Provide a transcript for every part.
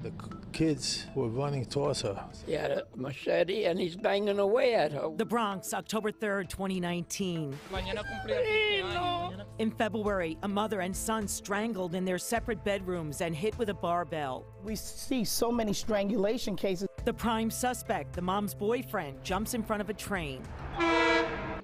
The kids were running towards her. He had a machete and he's banging away at her. The Bronx, October 3rd, 2019. In February, a mother and son strangled in their separate bedrooms and hit with a barbell. We see so many strangulation cases. The prime suspect, the mom's boyfriend, jumps in front of a train.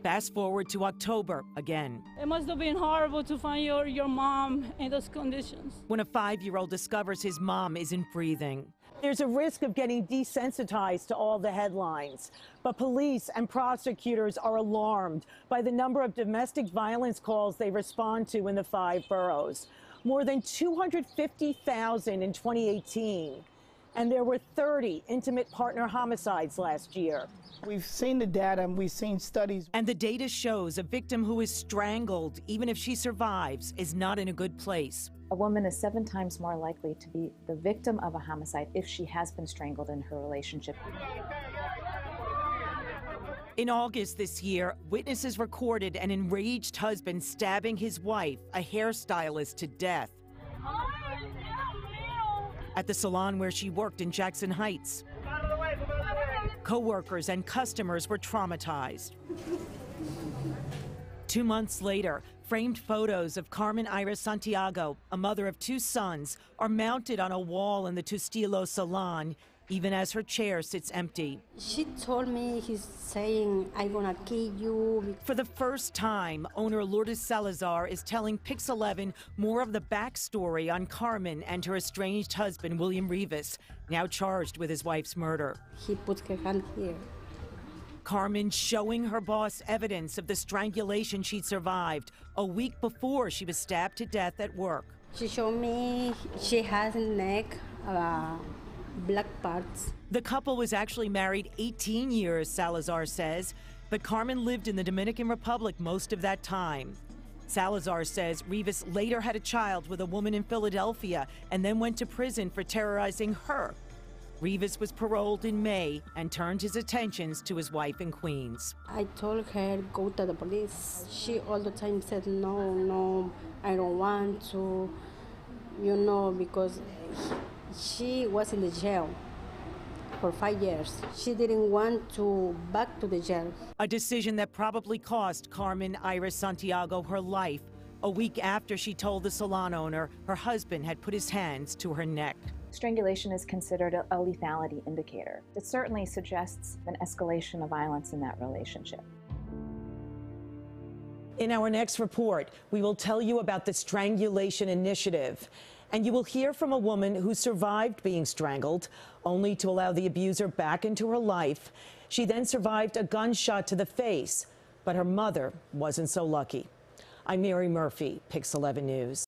Fast forward to October again. It must have been horrible to find your mom in those conditions. When a 5-year-old discovers his mom isn't breathing. There's a risk of getting desensitized to all the headlines. But police and prosecutors are alarmed by the number of domestic violence calls they respond to in the 5 boroughs. More than 250,000 in 2018. And there were 30 intimate partner homicides last year. We've seen the data and we've seen studies. And the data shows a victim who is strangled, even if she survives, is not in a good place. A woman is 7 times more likely to be the victim of a homicide if she has been strangled in her relationship. In August this year, witnesses recorded an enraged husband stabbing his wife, a hairstylist, to death at the salon where she worked in Jackson Heights. Co-workers and customers were traumatized. 2 months later, framed photos of Carmen Iris Santiago, a mother of 2 sons, are mounted on a wall in the Tu Stilo Salon, even as her chair sits empty. She told me, he's saying, I'm gonna kill you. For the first time, owner Lourdes Salazar is telling Pix 11 more of the backstory on Carmen and her estranged husband, William Rivas, now charged with his wife's murder. He put her hand here. Carmen showing her boss evidence of the strangulation she'd survived a week before she was stabbed to death at work. She showed me she has a neck, black parts. The couple was actually married 18 years, Salazar says, but Carmen lived in the Dominican Republic most of that time. Salazar says Rivas later had a child with a woman in Philadelphia and then went to prison for terrorizing her. Rivas was paroled in May and turned his attentions to his wife in Queens. I told her, go to the police. She all the time said, no, I don't want to, because she was in the jail for 5 years. She didn't want to back to the jail. A decision that probably cost Carmen Iris Santiago her life a week after she told the salon owner her husband had put his hands to her neck. Strangulation is considered a lethality indicator. It certainly suggests an escalation of violence in that relationship. In our next report, we will tell you about the Strangulation Initiative. And you will hear from a woman who survived being strangled, only to allow the abuser back into her life. She then survived a gunshot to the face, but her mother wasn't so lucky. I'm Mary Murphy, Pix 11 News.